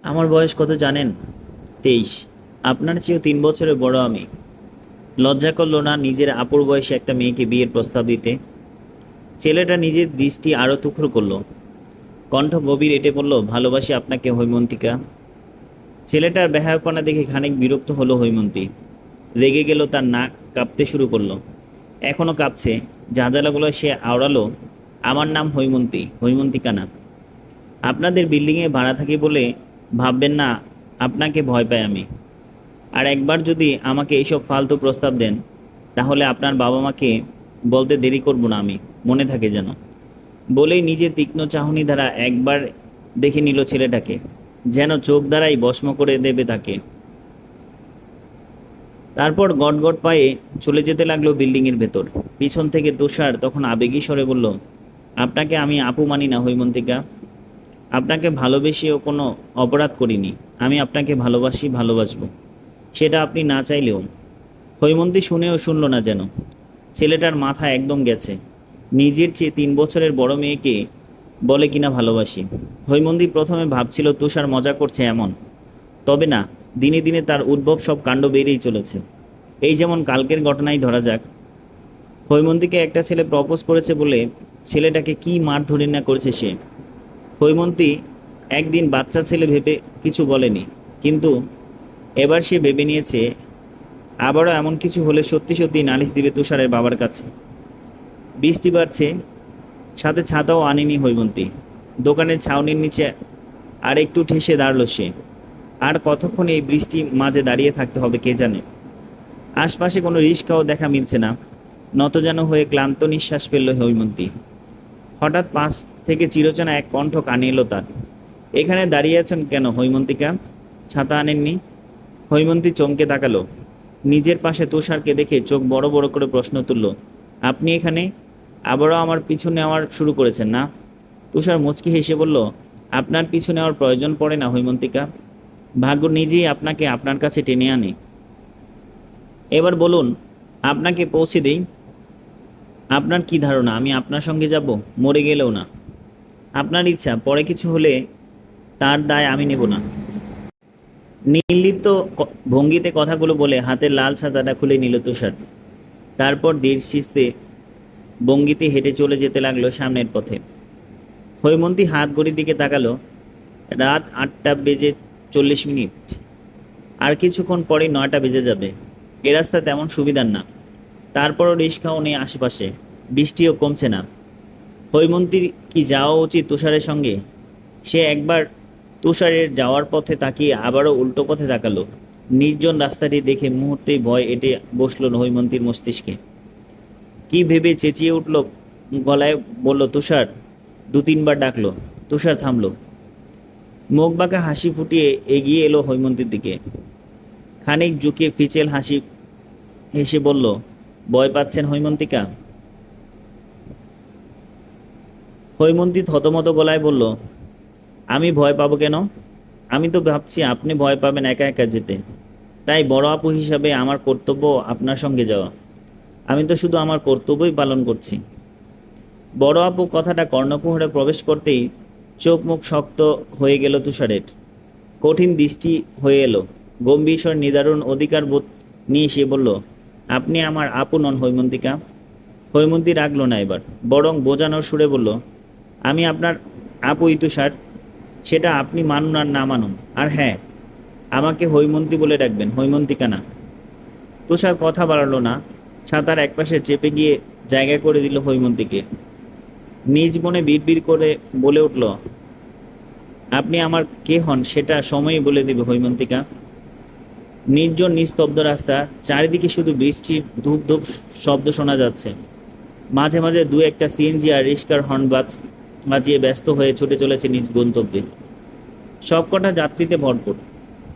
আমার বয়স কত জানেন? 23। আপনার চেয়েও 3 বছরের বড় আমি। লজ্জা করলো না নিজের আপুর বয়সে একটা মেয়েকে বিয়ের প্রস্তাব দিতে? ছেলেটা নিজের দৃষ্টি আরো তুখর করলো, কণ্ঠ গভীর এঁটে বলল, ভালোবাসি আপনাকে হৈমন্তিকা। ছেলেটার বেহায়াপনা দেখে খানিক বিরক্ত হলো হৈমন্তী। রেগে গেল, তার নাক কাঁপতে শুরু করলো। এখনো কাঁপছে। ঝাঁঝালাগুলো সে আওড়ালো, আমার নাম হৈমন্তী, হৈমন্তিকা না। আপনাদের বিল্ডিংয়ে ভাড়া থাকি বলে ভাববেন না আপনাকে ভয় পাই আমি। আর একবার যদি আমাকে এইসব ফালতু প্রস্তাব দেন, তাহলে আপনার বাবা মাকে বলতে দেরি করব না আমি, মনে থাকে যেন। বলেই নিজে তীক্ষ্ণ চাহনি দ্বারা একবার দেখে নিল ছেলেটাকে, যেন চোখ দ্বারাই ভস্ম করে দেবে তাকে। তারপর গটগট পায়ে চলে যেতে লাগলো বিল্ডিংয়ের ভেতর। পিছন থেকে তুষার তখন আবেগী স্বরে বলল, আপনাকে আমি আপু মানি না হৈমন্তিকা। আপনাকে ভালোবেসেও কোনো অপরাধ করিনি। আমি আপনাকে ভালোবাসি, ভালোবাসবো, সেটা আপনি না চাইলেও। হৈমন্তী শুনেও শুনল না যেন। ছেলেটার মাথা একদম গেছে। নিজের চেয়ে 3 বছরের বড় মেয়েকে বলে কিনা ভালোবাসি। হৈমন্তী প্রথমে ভাবছিল তুষার মজা করছে এমন। তবে না, দিনে দিনে তার উদ্ভব সব কাণ্ড বেড়েই চলেছে। এই যেমন কালকের ঘটনাই ধরা যাক। হৈমন্তীকে একটা ছেলে প্রপোজ করেছে বলে ছেলেটাকে কি মারধরি না করেছে সে। হৈমন্তী একদিন বাচ্চা ছেলে ভেবে কিছু বলেনি, কিন্তু এবার সে ভেবে নিয়েছে আবারও এমন কিছু হলে সত্যি সত্যি নালিশ দিবে তুষারের বাবার কাছে। বৃষ্টি বাড়ছে, সাথে ছাতাও আনেনি হৈমন্তী। দোকানের ছাউনির নিচে আর একটু ঠেসে দাঁড়ালো সে। আর কতক্ষণ এই বৃষ্টি মাঝে দাঁড়িয়ে থাকতে হবে কে জানে। আশপাশে কোনো রিস্কাও দেখা মিলছে না। নতজানু হয়ে ক্লান্ত নিঃশ্বাস ফেলল হৈমন্তী। হঠাৎ পাশ থেকে চিরচেনা এক কণ্ঠ কানে এলো তার, এখানে দাঁড়িয়ে আছেন কেন হৈমন্তিকা? ছাতা আনেননি? হৈমন্তী চমকে তাকালো। নিজের পাশে তুষারকে দেখে চোখ বড় বড় করে প্রশ্ন তুলল, আপনি এখানে? আবারও আমার পিছু নেওয়ার শুরু করেছেন না? তুষার মুচকি হেসে বলল, আপনার পিছু নেওয়ার প্রয়োজন পড়ে না হৈমন্তিকা। ভাগ্য নিজেই আপনাকে আপনার কাছে টেনে আনে। এবার বলুন, আপনাকে পৌঁছে দেই। আপনার কি ধারণা আমি আপনার সঙ্গে যাব? মরে গেলেও না। আপনার ইচ্ছা, পরে কিছু হলে তার দায় আমি নেব না। নির্লিপ্ত ভঙ্গিতে কথাগুলো বলে হাতের লাল ছাতাটা খুলে নিল তুষার। তারপর ধীর শিস্তে ভঙ্গিতে হেঁটে চলে যেতে লাগলো সামনের পথে। হৈমন্তী হাত ঘড়ির দিকে তাকালো। রাত 8টা বেজে 40 মিনিট। আর কিছুক্ষণ পরেই 9টা বেজে যাবে। এ রাস্তা তেমন সুবিধার না। তারপরও রিক্সাও নেই আশেপাশে। বৃষ্টিও কমছে না। হৈমন্তীর কি যাওয়া উচিত তুষারের সঙ্গে? সে একবার তুষারের যাওয়ার পথে তাকিয়ে আবারও উল্টো পথে তাকালো। নির্জন রাস্তাটি দেখে মুহূর্তেই ভয় এঁটে বসল হৈমন্তীর মস্তিষ্কে। কি ভেবে চেঁচিয়ে উঠল গলায়, বলল, তুষার। 2-3 বার ডাকলো। তুষার থামলো। মুখ বাঁকা হাসি ফুটিয়ে এগিয়ে এলো হৈমন্তীর দিকে। খানিক ঝুঁকে ফিচেল হাসি হেসে বলল, ভয় পাচ্ছেন হৈমন্তিকা? হৈমন্তী থতমত গলায় বলল, আমি ভয় পাবো কেন? আমি তো ভাবছি আপনি ভয় পাবেন একা একা যেতে। তাই বড় আপু হিসাবে আমার কর্তব্য আপনার সঙ্গে যাওয়া। আমি তো শুধু আমার কর্তব্যই পালন করছি। বড় আপু কথাটা কর্ণকুহরে প্রবেশ করতেই চোখ মুখ শক্ত হয়ে গেল তুষারের। কঠিন দৃষ্টি হয়ে এলো। গম্ভীর স্বর নিদারুণ অধিকার বোধ নিয়ে সে বলল, আপনি আমার আপু নন হৈমন্তিকা। হৈমন্তী রাগল না এবার, বরং বোঝানোর সুরে বলল, আমি আপনার আপুই তুষার। সেটা আপনি মানুন আর না মানুন। আর হ্যাঁ, আমাকে হৈমন্তী বলে ডাকবেন, হৈমন্তিকা না। তুষার কথা বাড়ালো না। ছাতার একপাশে চেপে গিয়ে জায়গা করে দিল হৈমন্তীকে। নিজ মনে বিড়বিড় করে বলে উঠল, আপনি আমার কে হন সেটা সময়ই বলে দেবে হৈমন্তিকা। নির্জন নিস্তব্ধ রাস্তা, চারিদিকে শুধু বৃষ্টির ধূপ ধূপ শব্দ শোনা যাচ্ছে। মাঝে মাঝে দু একটা সিএনজি আর রিক্সার হর্ন বাজিয়ে ব্যস্ত হয়ে ছুটে চলেছে নিজ গন্তব্যে। সবকটা যাত্রীতে ভরপুর,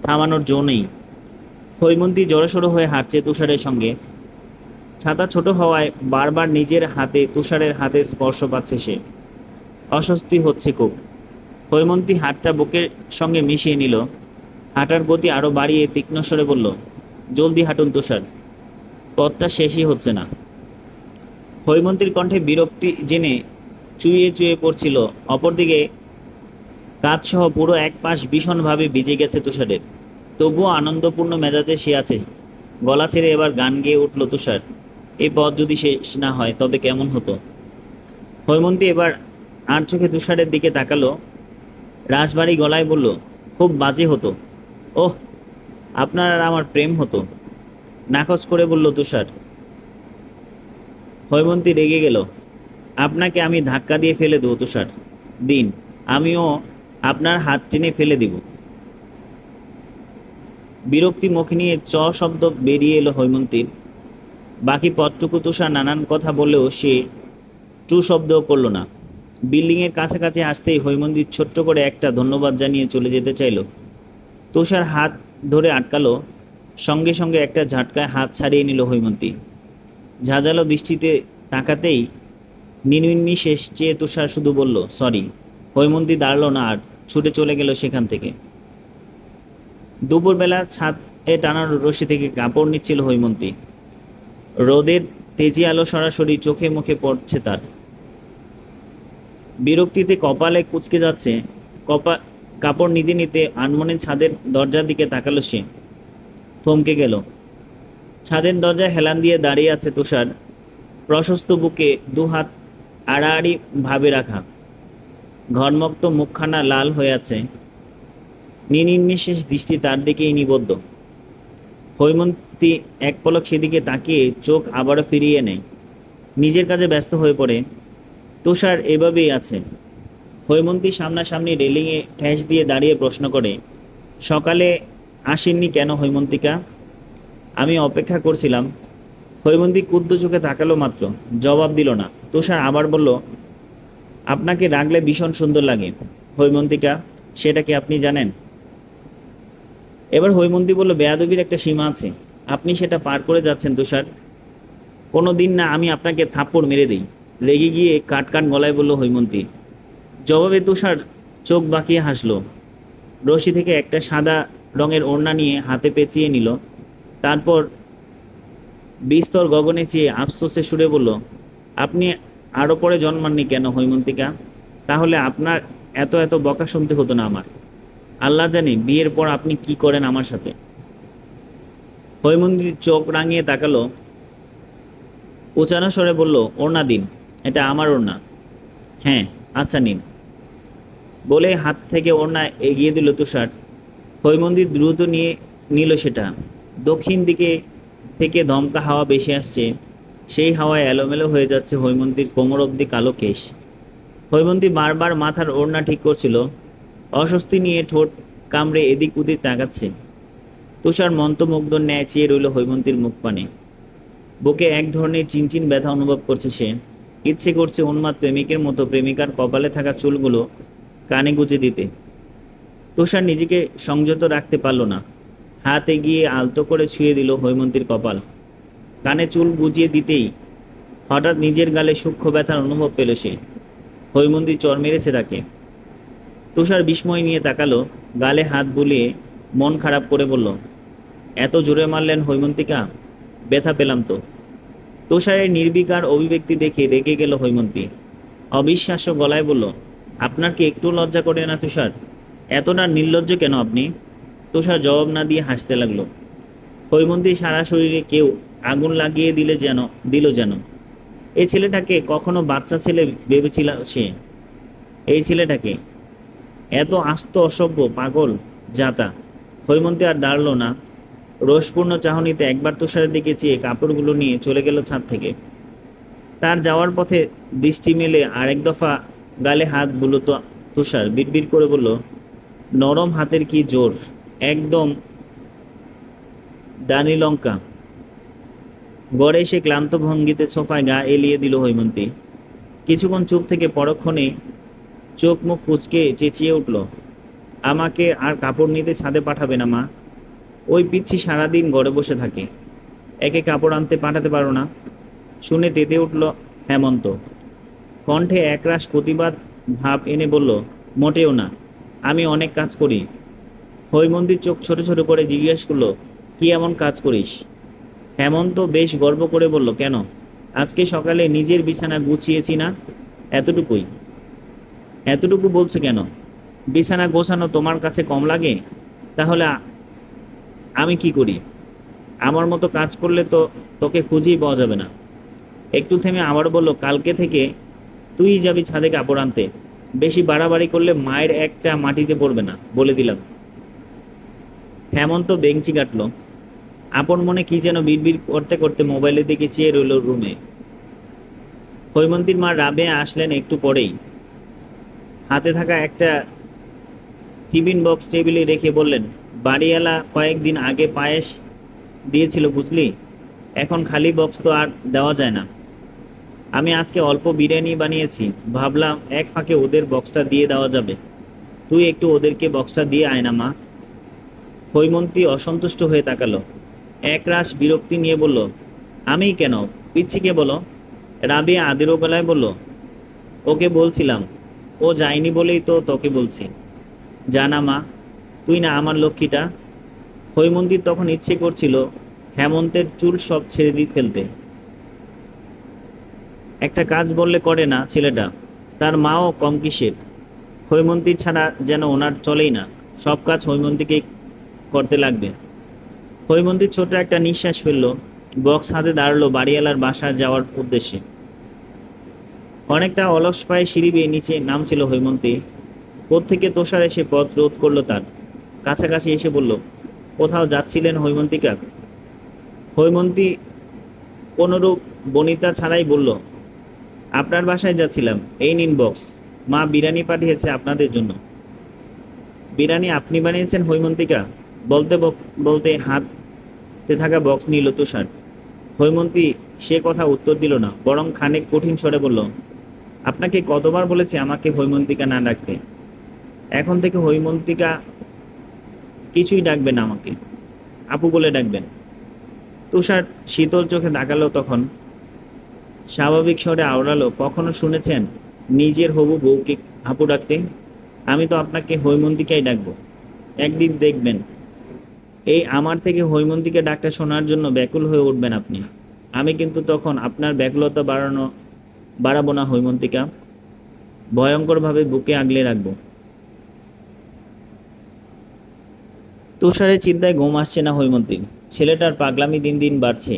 থামানোর জো নেই। হৈমন্তী জড়সড়ো হয়ে হাঁটছে তুষারের সঙ্গে। ছাতা ছোট হওয়ায় বারবার নিজের হাতে তুষারের হাতে স্পর্শ পাচ্ছে সে। অস্বস্তি হচ্ছে খুব। হৈমন্তী হাতটা বুকের সঙ্গে মিশিয়ে নিল। হাঁটার গতি আরো বাড়িয়ে তীক্ষ্ণ স্বরে বলল, জলদি হাঁটুন তুষার, পথটা শেষই হচ্ছে না। হৈমন্তীর কণ্ঠে বিরক্তি জেনে চুইয়ে চুইয়ে পড়ছিল। অপরদিকে কাঁধসহ পুরো এক পাশ ভীষণভাবে ভিজে গেছে তুষারের। তবুও আনন্দপূর্ণ মেজাজে সে আছে। গলা ছেড়ে এবার গান গেয়ে উঠল তুষার। এই পথ যদি শেষ না হয় তবে কেমন হতো। হৈমন্তী এবার আর চোখে তুষারের দিকে তাকালো, রাশভারী গলায় বলল, খুব বাজে হতো। ওহ, আপনার আর আমার প্রেম হতো, নাকচ করে বলল তুষার। হৈমন্তী রেগে গেল। আপনাকে আমি ধাক্কা দিয়ে ফেলে দেবো তুষার। দিন, আমিও আপনার হাত টেনে ফেলে দিব। বিরক্তি মুখ নিয়ে চ শব্দ বেরিয়ে এলো হৈমন্তীর। বাকি পথটুকু তুষার নানান কথা বললেও সে টু শব্দও করল না। বিল্ডিংয়ের কাছাকাছি আসতেই হৈমন্তী ছোট্ট করে একটা ধন্যবাদ জানিয়ে চলে যেতে চাইল। তুষার হাত ধরে আটকালো। সঙ্গে সঙ্গে একটা ঝাটকায় হাত ছাড়িয়ে নিল হৈমন্তী। ঝাঁঝালো দৃষ্টিতে তাকাতেই নির্নিমেষে চেয়ে তুষার শুধু বলল, সরি। হৈমন্তী দাঁড়াল না আর, ছুটে চলে গেল সেখান থেকে। দুপুরবেলা ছাদে টানানো রশি থেকে কাপড় নিচ্ছিল হৈমন্তী। রোদের তেজি আলো সরাসরি চোখে মুখে পড়ছে তার। বিরক্তিতে কপালে কুঁচকে যাচ্ছে। কাপড় নিতে নিতে আনমনে ছাদের দরজার দিকে তাকালো সে। থমকে গেল। ছাদের দরজায় হেলান দিয়ে দাঁড়িয়ে আছে তুষার, প্রশস্ত বুকে দু হাত আড়াআড়ি ভাবে রাখা। ঘর্মক্ত মুখখানা লাল হয়ে আছে। নির্নিমেষ দৃষ্টি তার দিকেই নিবদ্ধ। হৈমন্তী এক পলক সেদিকে তাকিয়ে চোখ আবারও ফিরিয়ে নেয়। নিজের কাজে ব্যস্ত হয়ে পড়ে। তুষার এভাবেই আছে। হৈমন্তী সামনাসামনি রেলিংয়ে ঠেস দিয়ে দাঁড়িয়ে প্রশ্ন করে, সকালে আসেননি কেন হৈমন্তিকা? আমি অপেক্ষা করছিলাম। হৈমন্তী কুদ্ধ চোখে তাকালো মাত্র, জবাব দিল না। তুষার আবার বলল, আপনাকে রাগলে ভীষণ সুন্দর লাগে হৈমন্তিকা, সেটা কি আপনি জানেন? এবার হৈমন্তী বলল, বেয়াদবির একটা সীমা আছে, আপনি সেটা পার করে যাচ্ছেন তুষার। কোনো দিন না আমি আপনাকে থাপ্পড় মেরে দিই। রেগে গিয়ে কাট কাট গলায় বলল হৈমন্তী। জবাবে তুষার চোখ বাঁকিয়ে হাসল। রশি থেকে একটা সাদা রঙের ওড়না নিয়ে হাতে পেঁচিয়ে নিল। তারপর বিস্তর গগনে চেয়ে আফসোসে সুরে বলল, আপনি আরও পরে জন্মাননি কেন হৈমন্তিকা? তাহলে আপনার এত এত বকা শুনতে হতো না আমার। আল্লাহ জানে বিয়ের পর আপনি কি করেন আমার সাথে। হৈমন্তী চোখ রাঙিয়ে তাকালো, উচানো স্বরে বলল, ওড়না দিন, এটা আমার ওড়না। হ্যাঁ, আচ্ছা নিন। বলে হাত থেকে ওড়না এগিয়ে দিল তুষার। হৈমন্তী দ্রুত নিয়ে নিল সেটা। দক্ষিণ দিকে থেকে দমকা হাওয়া ভেসে আসছে। সেই হাওয়ায় এলোমেলো হয়ে যাচ্ছে হৈমন্তীর কোমর অবধি কালো কেশ। হৈমন্তী বারবার মাথার ওড়না ঠিক করছিল। অস্বস্তি নিয়ে ঠোঁট কামড়ে এদিক ওদিক তাকাচ্ছে। তুষার মন্ত্রমুগ্ধর ন্যায় চেয়ে রইল হৈমন্তীর মুখপানে। বুকে এক ধরনের চিনচিন ব্যথা অনুভব করছে সে। ইচ্ছে করছে উন্মাদ প্রেমিকের মতো প্রেমিকার কপালে থাকা চুলগুলো কানে গুজে দিতে। তুষার নিজেকে সংযত রাখতে পারল না। হাত এগিয়ে আলতো করে ছুঁয়ে দিল হৈমন্তীর কপাল। কানে চুল গুজিয়ে দিতেই হঠাৎ নিজের গালে সূক্ষ্ম ব্যথার অনুভব পেল সে। হৈমন্তী চর মেরেছে তাকে। তুষার বিস্ময় নিয়ে তাকালো, গালে হাত বুলিয়ে মন খারাপ করে বলল, এত জোরে মারলেন হৈমন্তিকা? ব্যথা পেলাম তো। তুষারের নির্বিকার অভিব্যক্তি দেখে রেগে গেল হৈমন্তী। অবিশ্বাস্য গলায় বলল, আপনার কি একটু লজ্জা করে না তুষার? এতটা নির্লজ্জ কেন আপনি? তুষার জবাব না দিয়ে হাসতে লাগলো। হৈমন্তী সারা শরীরে কেউ আগুন লাগিয়ে দিল যেন। এই ছেলেটাকে কখনো বাচ্চা ছেলে ভেবেছিল সে? এই ছেলেটাকে এত আস্ত অসভ্য পাগল জাতা। হৈমন্তী আর দাঁড়ালো না। রোষপূর্ণ চাহনিতে একবার তুষারের দিকে চেয়ে কাপড়গুলো নিয়ে চলে গেল ছাদ থেকে। তার যাওয়ার পথে দৃষ্টি মেলে আরেক দফা গালে হাত বুলো তো তুষার বিড়বিড় করে বলল, নরম হাতের কি জোর, একদম দানি লঙ্কা। গড়ে এসে ক্লান্ত ভঙ্গিতে সোফায় গা এলিয়ে দিল হৈমন্তী। কিছুক্ষণ চুপ থেকে পরক্ষণে চোখ মুখ কুঁচকে চেঁচিয়ে উঠল, আমাকে আর কাপড় নিতে ছাদে পাঠাবে না মা? ওই পিচ্ছি সারাদিন ঘরে বসে থাকে, একে কাপড় আনতে পাঠাতে পারো না? শুনে তেতে উঠল হেমন্ত। কণ্ঠে একরাশ প্রতিবাদ ভাব এনে বলল, মোটেও না, আমি অনেক কাজ করি। হৈমন্তীর চোখ ছোট ছোট করে জিজ্ঞেস করলো, কি এমন কাজ করিস? হেমন্ত বেশ গর্ব করে বলল, কেন, আজকে সকালে নিজের বিছানা গুছিয়েছি না, এতটুকুই। এতটুকু বলছো কেন? বিছানা গোছানো তোমার কাছে কম লাগে? তাহলে আমি কি করি? আমার মতো কাজ করলে তো তোকে খুঁজেই পাওয়া যাবে না। একটু থেমে আবার বলল, কালকে থেকে তুই যাবি ছাদে কাপড় আনতে। বেশি বাড়াবাড়ি করলে মায়ের একটা মাটিতে পড়বে না, বলে দিলাম। হেমন্ত বেঞ্চি কাটলো। আপন মনে কি যেন বিড়বিড় করতে করতে মোবাইলের দিকে চেয়ে রইল রুমে। হৈমন্তীর মা রাবেয়া আসলেন একটু পরেই। হাতে থাকা একটা টিফিন বক্স টেবিলে রেখে বললেন, বাড়িওয়ালা কয়েকদিন আগে পায়েস দিয়েছিল বুঝলি, এখন খালি বক্স তো আর দেওয়া যায় না। আমি আজকে অল্প বিরিয়ানি বানিয়েছি, ভাবলাম এক ফাঁকে ওদের বক্সটা দিয়ে দেওয়া যাবে। তুই একটু ওদেরকে বক্সটা দিয়ে আয় না মা। হৈমন্তী অসন্তুষ্ট হয়ে তাকালো, একরাশ বিরক্তি নিয়ে বলল, আমিই কেন, পিচ্ছিকে বলো। রাবিয়া আদিরও গলায় বলল, ওকে বলছিলাম, ও যায়নি বলেই তো তোকে বলছি। জানা মা, তুই না আমার লক্ষ্মীটা। হৈমন্তীর তখন ইচ্ছে করছিল হেমন্তের চুল সব ছেড়ে দিয়ে ফেলতে। একটা কাজ বললে করে না ছেলেটা, তার মাও কম কিসের। হৈমন্তী ছাড়া যেন ওনার চলেই না, সব কাজ হৈমন্তীকে করতে লাগবে। হৈমন্তী ছোট একটা নিঃশ্বাস ফেলল, বক্স হাতে দাঁড়ালো বাড়িওয়ালার বাসার যাওয়ার উদ্দেশ্যে। অনেকটা অলস পায়ে সিঁড়ি বেয়ে নিচে নামছিল হৈমন্তী। কোত্থেকে তোষার এসে পথ রোধ করলো তার। কাছাকাছি এসে বলল, কোথাও যাচ্ছিলেন হৈমন্তিকা? হৈমন্তী কোনরূপ বনিতা ছাড়াই বলল, আপনার বাসায় যাচ্ছিলাম, এই নিন বক্স, মা বিরিয়ানি পাঠিয়েছে আপনাদের জন্য। বিরিয়ানি আপনি বানিয়েছেন হৈমন্তিকা? বলতে বলতে হাতে থাকা বক্স নিল তুষার। হৈমন্তী সে কথা উত্তর দিল না, বরং খানিক কঠিন স্বরে বলল, আপনাকে কতবার বলেছি আমাকে হৈমন্তিকা না ডাকতে। এখন থেকে হৈমন্তিকা কিছুই ডাকবেন না, আমাকে আপু বলে ডাকবেন। তুষার শীতল চোখে তাকালো তখন। স্বাভাবিক স্বরে আওড়ালো, কখনো শুনেছেন নিজের হবু বউকে আপু ডাকতে? আমি তো আপনাকে হৈমন্তিকাই ডাকবো, একদিন দেখবেন। এই আমার থেকে হৈমন্তীকে ডাকটা শোনার জন্য ব্যাকুল হয়ে উঠবেন আপনি। আমি কিন্তু তখন আপনার ব্যাকুলতা বাড়াবো না হৈমন্তিকা, ভয়ঙ্করভাবে বুকে আগলে রাখবো। তুষারের চিন্তায় ঘুম আসছে না হৈমন্তীর। ছেলেটার পাগলামি দিন দিন বাড়ছে।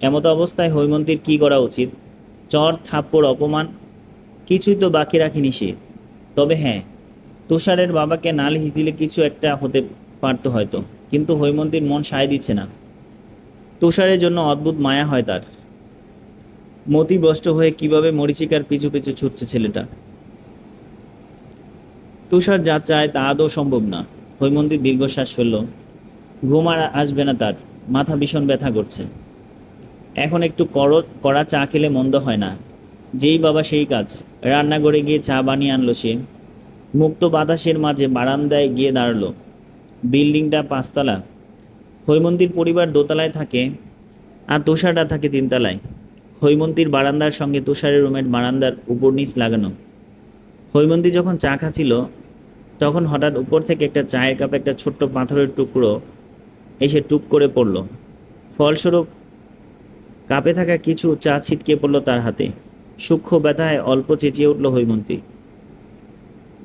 এমত অবস্থায় হৈমন্তীর কি করা উচিত? চর থাপ্পড় অপমান কিছুই তো বাকি রাখিনি সে। তবে হ্যাঁ, তুষারের বাবাকে নালিশ দিলে কিছু একটা হতে পারত হয়তো, কিন্তু হৈমন্তীর মন সায় দিচ্ছে না। তুষারের জন্য অদ্ভুত মায়া হয় তার। মতিভ্রষ্ট হয়ে কিভাবে মরীচিকার পিছু পিছু ছুটছে ছেলেটা। তুষার যা চায় তা আদৌ সম্ভব না। হৈমন্তী দীর্ঘশ্বাস ফেলল। ঘুম আর আসবে না তার, মাথা ভীষণ ব্যথা করছে। এখন একটু কড়া চা খেলে মন্দ হয় না। যেই বাবা সেই কাজ। রান্নাঘরে গিয়ে চা বানিয়ে আনলো সে। মুক্ত বাতাসের মাঝে বারান্দায় গিয়ে দাঁড়ালো। বিল্ডিংটা 5 তলা। হৈমন্তীর পরিবার দোতলায় থাকে আর তুষারটা থাকে 3 তলায়। হৈমন্তীর বারান্দার সঙ্গে তুষারের রুমের বারান্দার উপর নিচ লাগানো। হৈমন্তী যখন চা খাচ্ছিল তখন হঠাৎ উপর থেকে একটা চায়ের কাপে একটা ছোট্ট পাথরের টুকরো এসে টুপ করে পড়ল। ফলস্বরূপ কাপে থাকা কিছু চা ছিটকে পড়ল তার হাতে। সূক্ষ্ম ব্যথায় অল্প চেঁচিয়ে উঠল হৈমন্তী।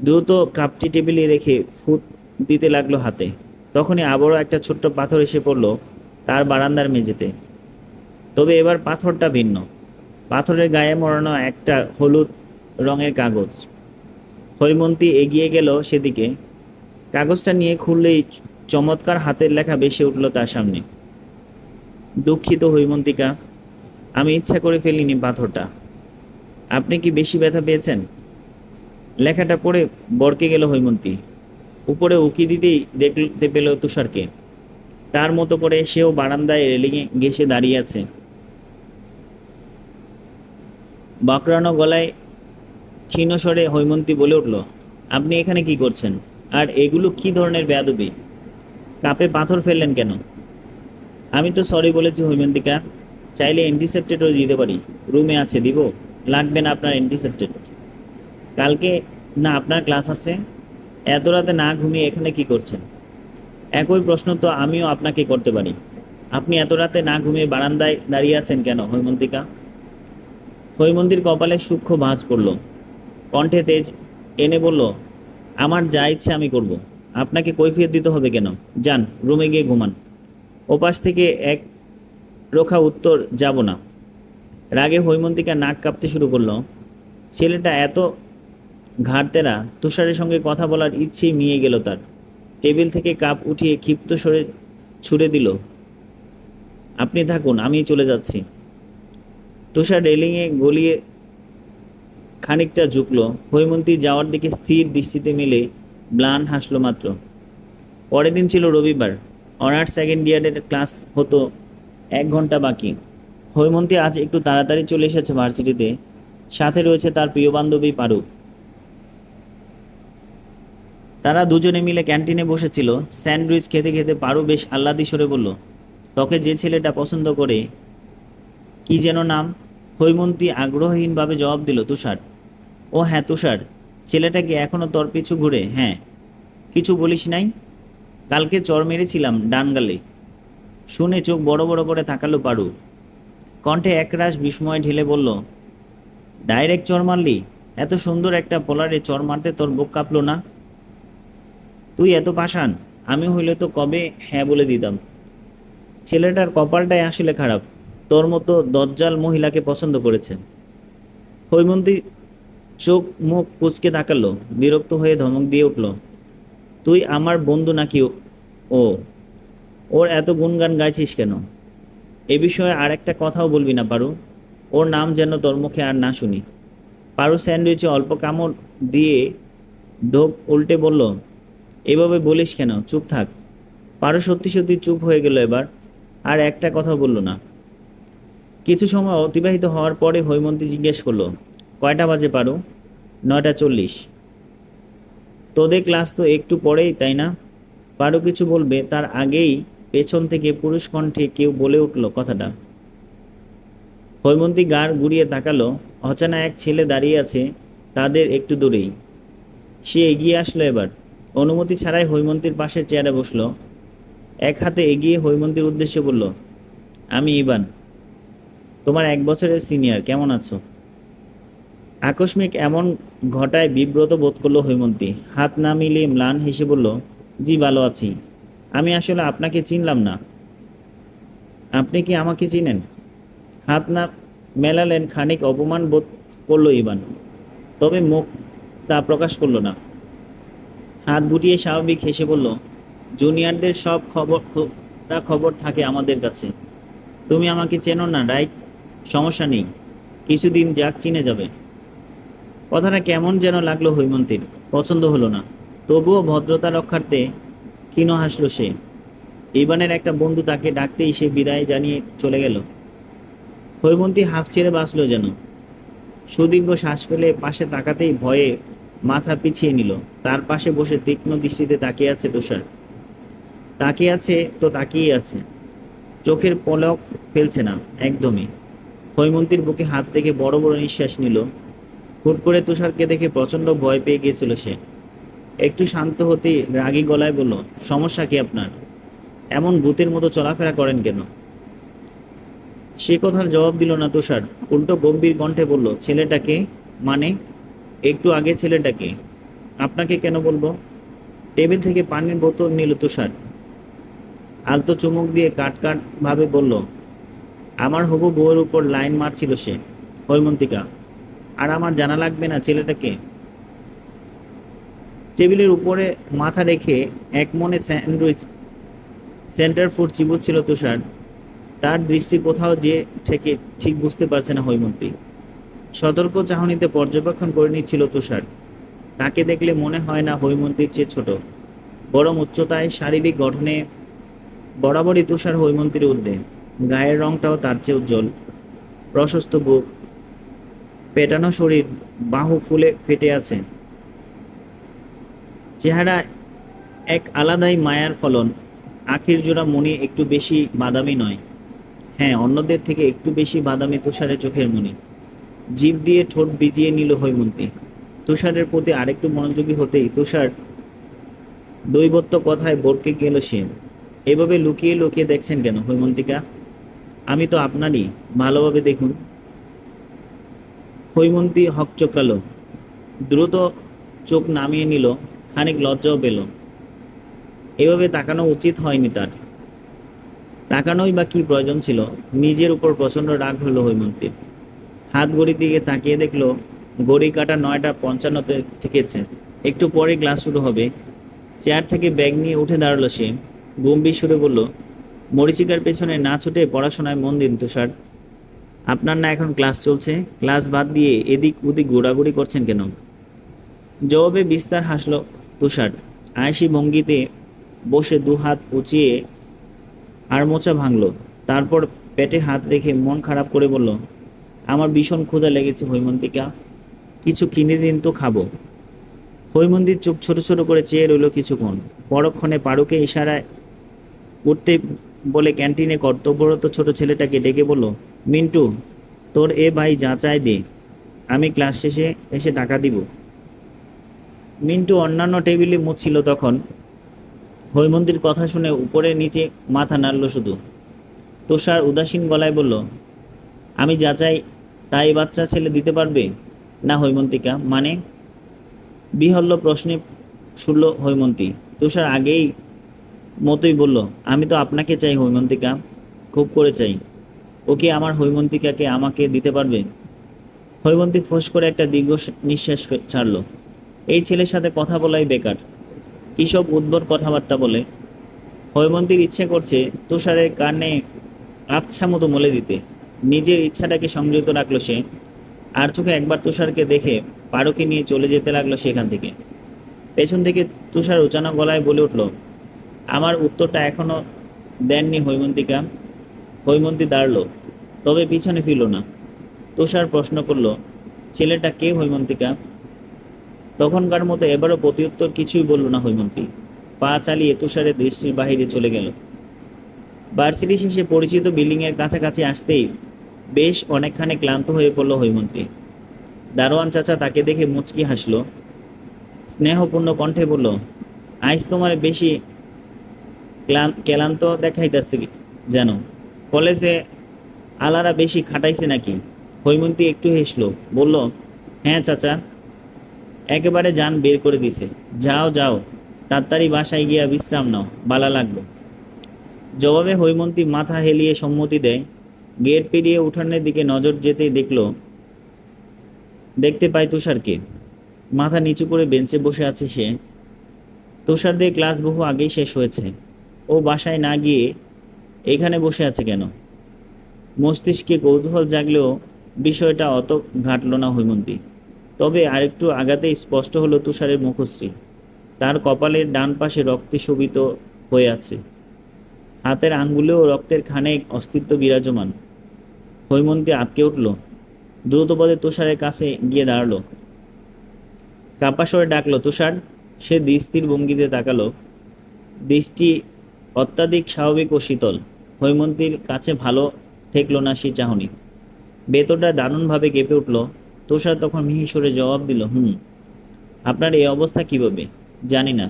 দ্রুত কাপটি টেবিলে রেখে ফুট দিতে লাগলো হাতে। তখনই আবারও একটা ছোট্ট পাথর এসে পড়ল তার বারান্দার মেঝেতে। তবে এবার পাথরটা ভিন্ন। পাথরের গায়ে মোড়ানো একটা হলুদ রঙের কাগজ। হৈমন্তী এগিয়ে গেল সেদিকে। কাগজটা নিয়ে খুললেই চমৎকার হাতের লেখা ভেসে উঠল তার সামনে। দুঃখিত হৈমন্তিকা, আমি ইচ্ছা করে ফেলিনি পাথরটা। আপনি কি বেশি ব্যথা পেয়েছেন? লেখাটা পড়ে বরকে গেল হৈমন্তী। উপরে উকি দিতেই দেখতে পেল তুষারকে। তার মতো করে সেও বারান্দায় রেলিংয়ে ঘেঁষে দাঁড়িয়ে আছে। বাঁকড়ানো গলায় ক্ষীণ স্বরে হৈমন্তী বলে উঠল, আপনি এখানে কি করছেন? আর এগুলো কি ধরনের বেয়াদবি? কাপে পাথর ফেললেন কেন? আমি তো সরি বলেছি হৈমন্তিকা, চাইলে অ্যান্টিসেপ্টেডও দিতে পারি, রুমে আছে, দিব? লাগবে না আপনার অ্যান্টিসেপ্টেড। কালকে না আপনার ক্লাস আছে? এত রাতে না ঘুমিয়ে এখানে কি করছেন? একই প্রশ্ন তো আমিও আপনাকে করতে পারি। আপনি এত রাতে না ঘুমিয়ে বারান্দায় দাঁড়িয়ে আছেন কেন হৈমন্তিকা? হৈমন্তীর কপালে সূক্ষ্ম ভাঁজ পড়ল। কণ্ঠে তেজ এনে বলল, আমার যা ইচ্ছে আমি করব, আপনাকে কৈফিয়ত দিতে হবে কেন? যান, রুমে গিয়ে ঘুমান। ওপাশ থেকে এক রোখা উত্তর, যাব না। রাগে হৈমন্তিকা নাক কাঁপতে শুরু করলো। ছেলেটা এত ঘাড়তেরা, তুষারের সঙ্গে কথা বলার ইচ্ছেই মিয়ে গেল তার। টেবিল থেকে কাপ উঠিয়ে ক্ষিপ্ত স্বরে ছুড়ে দিল, আপনি থাকুন, আমি চলে যাচ্ছি। তুষার রেলিংয়ে গলিয়ে খানিকটা ঝুঁকলো, হৈমন্তী যাওয়ার দিকে স্থির দৃষ্টিতে মিলে ম্লান হাসলো মাত্র। পরের দিন ছিল রবিবার। অনার্স সেকেন্ড ইয়ারের ক্লাস হতো 1 ঘন্টা বাকি। হৈমন্তী আজ একটু তাড়াতাড়ি চলে এসেছে ভার্সিটিতে। সাথে রয়েছে তার প্রিয় বান্ধবী পারু। তারা দুজনে মিলে ক্যান্টিনে বসেছিল। স্যান্ডউইচ খেতে খেতে পারু বেশ আহ্লাদি স্বরে বলল, তোকে যে ছেলেটা পছন্দ করে, কি যেন নাম? হৈমন্তী আগ্রহহীনভাবে জবাব দিল, তুষার। ও হ্যাঁ, তুষার। ছেলেটা কি এখনো তোর পিছু ঘুরে? হ্যাঁ। কিছু বলিস নাই? কালকে চর মেরেছিলাম ডান গালে। শুনে চোখ বড় বড় করে তাকালো পারু। কণ্ঠে একরাশ বিস্ময় ঢেলে বলল, ডাইরেক্ট চর মারলি? এত সুন্দর একটা পোলারে চর মারতে তোর বুক কাঁপলো না? তুই এত পাষাণ! আমি হইলে তো কবে হ্যাঁ বলে দিতাম। ছেলেটার কপালটাই আসলে খারাপ, তোর মতো দজ্জাল মহিলাকে পছন্দ করেছে। হৈমন্তী চোখ মুখ কুঁচকে তাকালো, বিরক্ত হয়ে ধমক দিয়ে উঠল, তুই আমার বন্ধু নাকি ও? ওর এত গুণগান গাইছিস কেন? এ বিষয়ে আর একটা কথাও বলবি না পারু। ওর নাম যেন তোর মুখে আর না শুনি। পারু স্যান্ডউইচে অল্প কামড় দিয়ে ঢোক উল্টে বলল, এভাবে বলিস কেন? চুপ থাক। পারু সত্যি সত্যি চুপ হয়ে গেল এবার। আর একটা কথা বলল না। কিছু সময় অতিবাহিত হওয়ার পরে হৈমন্তী জিজ্ঞেস করলো, কয়টা বাজে পারু? 9:40। তোদের ক্লাস তো একটু পরেই, তাই না? পারু কিছু বলবে তার আগেই পেছন থেকে পুরুষ কণ্ঠে কেউ বলে উঠল কথাটা। হৈমন্তী গাড় ঘুরিয়ে তাকালো। অচেনা এক ছেলে দাঁড়িয়ে আছে তাদের একটু দূরেই। সে এগিয়ে আসলো এবার। অনুমতি ছাড়াই হৈমন্তীর পাশের চেয়ারে বসলো। এক হাতে এগিয়ে হৈমন্তীর উদ্দেশ্যে বলল, আমি ইবান, তোমার 1 বছরের সিনিয়র। কেমন আছো? আকস্মিক এমন ঘটায় বিব্রত বোধ করলো হৈমন্তী। হাত না মিলিয়ে ম্লান হেসে বলল, জি ভালো আছি। আমি আসলে আপনাকে চিনলাম না। আপনি কি আমাকে চিনেন? হাত না মেলালেন। খানিক অপমান বোধ করলো ইবান, তবে মুখ তা প্রকাশ করলো না। হাত গুটিয়ে স্বাভাবিক হেসে বলল, জুনিয়রদের সব খবর থাকে আমাদের কাছে। তুমি আমাকে চেনো না, রাইট? সমস্যা নেই, কিছুদিন যাক চিনে যাবে। কথাটা কেমন যেন লাগলো হৈমন্তীর, পছন্দ হলো না। তবুও ভদ্রতা রক্ষার্থে ক্ষীণ হাসলো সে। ইবানের একটা বন্ধু তাকে ডাকতেই সে বিদায় জানিয়ে চলে গেল। হৈমন্তী হাঁফ ছেড়ে বাঁচল যেন। সুদীর্ঘ শ্বাস ফেলে পাশে তাকাতেই ভয়ে মাথা পিছিয়ে নিল। তার পাশে বসে তীক্ষ্ণ দৃষ্টিতে তাকিয়ে আছে তুষার। তাকিয়ে আছে তো তাকিয়েই আছে, চোখের পলক ফেলছে না একদমই। হৈমন্তীর বুকে হাত রেখে বড় বড় নিঃশ্বাস নিল। হুট করে তুষারকে দেখে প্রচণ্ড ভয় পেয়ে গিয়েছিল সে। একটু শান্ত হতেই রাগী গলায় বলল, সমস্যা কি আপনার? এমন ভূতের মতো চলাফেরা করেন কেন? সে কথার জবাব দিল না তুষার। উল্টো গম্ভীর কণ্ঠে বলল, ছেলেটাকে? মানে? একটু আগে ছেলেটাকে? আপনাকে কেন বলবো? টেবিল থেকে পানির বোতল নিল তুষার। আলতো চুমুক দিয়ে কাট কাট ভাবে বলল, আমার হবু বউয়ের উপর লাইন মারছিল সে, হৈমন্তিকা। আর আমার জানা লাগবে না ছেলেটাকে? টেবিলের উপরে মাথা রেখে এক মনে স্যান্ডউইচ সেন্টার ফুড চিবুচ্ছিল তুষার। তার দৃষ্টি কোথাও যে থেকে ঠিক বুঝতে পারছে না হৈমন্তী। সতর্ক চাহনিতে পর্যবেক্ষণ করে নিচ্ছিল তুষার। তাকে দেখলে মনে হয় না হৈমন্তীর চেয়ে ছোট, বরং উচ্চতায় শারীরিক গঠনে বরাবরই তুষার হৈমন্তীর ঊর্ধ্বে। গায়ের রংটাও তার চেয়ে উজ্জ্বল। প্রশস্ত বুক, পেটানো শরীর, বাহু ফুলে ফেটে আছে। চেহারা এক আলাদাই মায়ার ফলন। আখির জোড়া মণি একটু বেশি বাদামি নয়, হ্যাঁ, অন্যদের থেকে একটু বেশি বাদামি তুষারের চোখের মণি। জিভ দিয়ে ঠোঁট ভিজিয়ে নিল হৈমন্তী। তুষারের প্রতি আরেকটু মনোযোগী হতেই তুষার দৈবত্ব কথায় ভড়কে গেল সে। এভাবে লুকিয়ে লুকিয়ে দেখছেন কেন হৈমন্তিকা? আমি তো আপনারই, ভালোভাবে দেখুন। হৈমন্তী হকচকালো, দ্রুত চোখ নামিয়ে নিল। খানিক লজ্জাও পেল। এভাবে তাকানো উচিত হয়নি তার। তাকানোই বা কি প্রয়োজন ছিল? নিজের উপর প্রচণ্ড রাগ হলো হৈমন্তীর। হাত ঘড়ির দিকে তাকিয়ে দেখলো ঘড়ি কাঁটা 9:55 ঠেকেছে। একটু পরে ক্লাস শুরু হবে। চেয়ার থেকে ব্যাগ নিয়ে উঠে দাঁড়ালো সে। গম্ভীর সুরে বলল, মরীচিকার পেছনে না ছুটে পড়াশোনায় মন দিন তুষার। আপনার না এখন ক্লাস চলছে? ক্লাস বাদ দিয়ে এদিক ওদিক ঘোরাঘুরি করছেন কেন? জবাবে বিস্তার হাসল তুষার। আয়েশি ভঙ্গিতে বসে দু হাত উঁচিয়ে আর মোচা ভাঙল। তারপর পেটে হাত রেখে মন খারাপ করে বলল, আমার ভীষণ ক্ষুধা লেগেছে হৈমন্তিকা, কিছু কিনে দিন তো খাবো। হৈমন্তীর চোখ ছোট ছোট করে চেয়ে রইল কিছুক্ষণ। পরক্ষণে পারুকে ইশারায় উঠতে বলে ক্যান্টিনে কর্তব্যরত ছোট ছেলেটাকে ডেকে বলল, মিন্টু, তোর এ ভাই যা চায় দে, আমি ক্লাস শেষে এসে টাকা দিব। মিন্টু অন্যান্য টেবিলে মুছছিল তখন। হৈমন্তীর কথা শুনে উপরে নিচে মাথা নাড়ল শুধু। তুষার উদাসীন গলায় বলল, আমি যা চাই তাই বাচ্চা ছেলে দিতে পারবে না হৈমন্তিকা? মানে? বিহল্ল প্রশ্নে শুনল হৈমন্তী। তুষার আগেই মতোই বলল, আমি তো আপনাকে চাই হৈমন্তিকা, খুব করে চাই। ওকে আমার হৈমন্তিকাকে আমাকে দিতে পারবে? হৈমন্তী ফোঁস করে একটা দীর্ঘ নিঃশ্বাস ছাড়ল। এই ছেলের সাথে কথা বলাই বেকার, কী সব উদ্ভট কথাবার্তা বলে। হৈমন্তীর ইচ্ছে করছে তুষারের কানে আচ্ছা মতো মলে দিতে। নিজের ইচ্ছাটাকে সংযত রাখলো সে। আর চোখে একবার তুষারকে দেখে পারুকে নিয়ে চলে যেতে লাগলো সেখান থেকে। পেছন থেকে তুষার উঁচানো গলায় বলে উঠল, আমার উত্তরটা এখনো দেননি হৈমন্তিকা। হৈমন্তী দাঁড়ালো, তবে পিছনে ফিরল না। তুষার প্রশ্ন করল, ছেলেটা কে হৈমন্তিকা? তখনকার মতো এবারও প্রত্যুত্তর কিছুই বলল না হৈমন্তী। পা চালিয়ে তুষারের দৃষ্টির বাহিরে চলে গেল। ভার্সিটি শেষে পরিচিত বিল্ডিংয়ের কাছাকাছি আসতেই বেশ অনেকখানি ক্লান্ত হয়ে পড়ল হৈমন্তী। দারোয়ান চাচা তাকে দেখে মুচকি হাসল। স্নেহপূর্ণ কণ্ঠে বলল, আইস তোমার বেশি ক্লান্ত দেখাইতেছে যেন, কলেজে আলারা বেশি খাটাইছে নাকি? হৈমন্তী একটু হেসল, বলল, হ্যাঁ চাচা, একেবারে যান বের করে দিছে। যাও যাও, তাড়াতাড়ি বাসায় গিয়া বিশ্রাম নাও, বালা লাগলো। জবাবে হৈমন্তী মাথা হেলিয়ে সম্মতি দেয়। গেট পেরিয়ে উঠানের দিকে নজর যেতেই দেখতে পায় তুষারকে। মাথা নিচু করে বেঞ্চে বসে আছে সে। তুষারদের ক্লাস বহু আগেই শেষ হয়েছে। ও বাসায় না গিয়ে এখানে বসে আছে কেন? মস্তিষ্কে কৌতূহল জাগলেও বিষয়টা অত ঘাটল না হৈমন্তী। তবে আরেকটু আগাতেই স্পষ্ট হলো তুষারের মুখশ্রী। তার কপালের ডান পাশে রক্তে শোভিত হয়ে আছে। হাতের আঙ্গুলেও রক্তের খানেক অস্তিত্ব বিরাজমান। হৈমন্তী আঁতকে উঠল, দ্রুতপদে তুষারের কাছে গিয়ে দাঁড়ালো। কাঁপা স্বরে ডাকলো, তুষার। সে দৃষ্টির ভঙ্গিতে তাকালো। দৃষ্টি অত্যাধিক স্বাভাবিক ও শীতল। হৈমন্তীর কাছে ভালো ঠেকল না সে চাহনি। ভেতরটা দারুণভাবে কেঁপে উঠল। তুষার তখন মিহি সুরে জবাব দিল, আপনার এই অবস্থা কিভাবে? জানি না।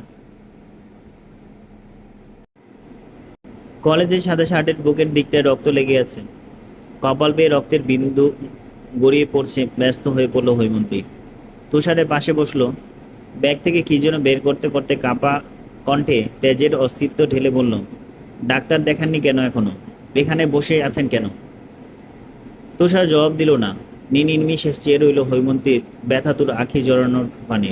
কলেজের সাদা শার্টের বুকের দিকটায় রক্ত লেগে আছে। কপাল বেয়ে রক্তের বিন্দু গড়িয়ে পড়ছে। ব্যস্ত হয়ে পড়ল হৈমন্তী। তুষারের পাশে বসলো। ব্যাগ থেকে কি যেন বের করতে করতে কাঁপা কণ্ঠে তেজের অস্তিত্ব ঢেলে বলল, ডাক্তার দেখাননি কেন এখনো? এখানে বসে আছেন কেন? তুষার জবাব দিল না। নির্নিমেষে চেয়ে রইল হৈমন্তীর ব্যথাতুর আঁখি জড়ানোর পানে।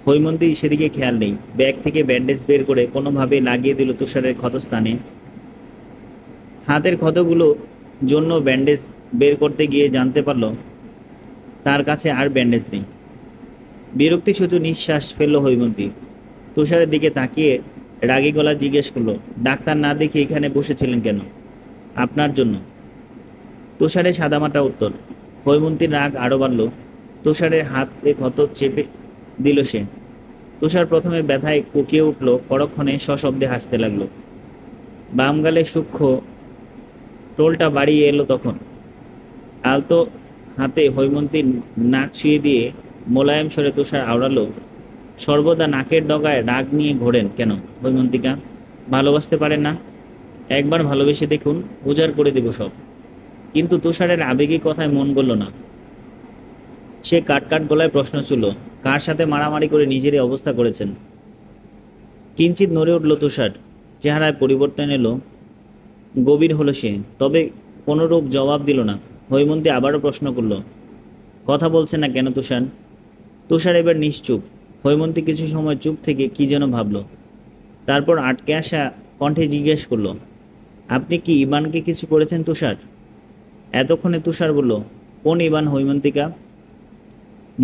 হৈমন্তী সেদিকে খেয়াল নেই। ব্যাগ থেকে ব্যান্ডেজ বের করে কোনোভাবে লাগিয়ে দিল তুষারের ক্ষতস্থানে। হাতের ক্ষতগুলো জন্য ব্যান্ডেজ বের করতে গিয়ে জানতে পারল তার কাছে আর ব্যান্ডেজ নেই। বিরক্তি শুধু নিঃশ্বাস ফেলল হৈমন্তী। তুষারের দিকে তাকিয়ে রাগী গলা জিজ্ঞেস করলো, ডাক্তার না দেখে এখানে বসেছিলেন কেন? আপনার জন্য। তুষারের সাদামাটা উত্তর। হৈমন্তীর রাগ আরো বাড়ল। তুষারের হাতে ক্ষত চেপে দিল সে। তুষার প্রথমে ব্যথায় কুকিয়ে উঠল, পরক্ষণে সশব্দে হাসতে লাগলো। বাম গালে সূক্ষ্ম টোলটা বাড়িয়ে এলো তখন। আলতো হাতে হৈমন্তীর নাক ছুঁয়ে দিয়ে মোলায়েম স্বরে তুষার আওড়ালো, সর্বদা নাকের ডগায় রাগ নিয়ে ঘোরেন কেন হৈমন্তিকা? ভালোবাসতে পারেন না? একবার ভালোবেসে দেখুন, উজাড় করে দেব সব। কিন্তু তুষারের আবেগী কথায় মন গলল না। সে কাট গলায় প্রশ্ন ছিল, কার সাথে মারামারি করে নিজেরই অবস্থা করেছেন? কিঞ্চিত নড়ে উঠল তুষার, চেহারায় পরিবর্তন এলো, গভীর হলো সে, তবে কোনোরূপ জবাব দিল না। হৈমন্তী আবারও প্রশ্ন করল, কথা বলছে না কেন তুষার? তুষার এবার নিশ্চুপ। হৈমন্তী কিছু সময় চুপ থেকে কি যেন ভাবল, তারপর আটকে আসা কণ্ঠে জিজ্ঞেস করল, আপনি কি ইবানকে কিছু করেছেন তুষার? এতক্ষণে তুষার বলল, কোন ইবান হৈমন্তিকা?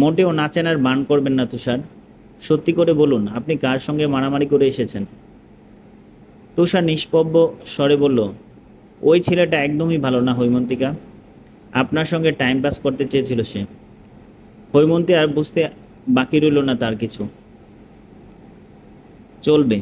মোটেও নাচেনার বান করবেন না তুষার, সত্যি করে বলুন আপনি কার সঙ্গে মারামারি করে এসেছেন? তুষার নিষ্পব্য স্বরে বলল, ওই ছেলেটা একদমই ভালো না হৈমন্তিকা, আপনার সঙ্গে টাইম পাস করতে চেয়েছিল সে। হৈমন্তী আর বুঝতে বাকি রইল না তার কিছু। চলবে।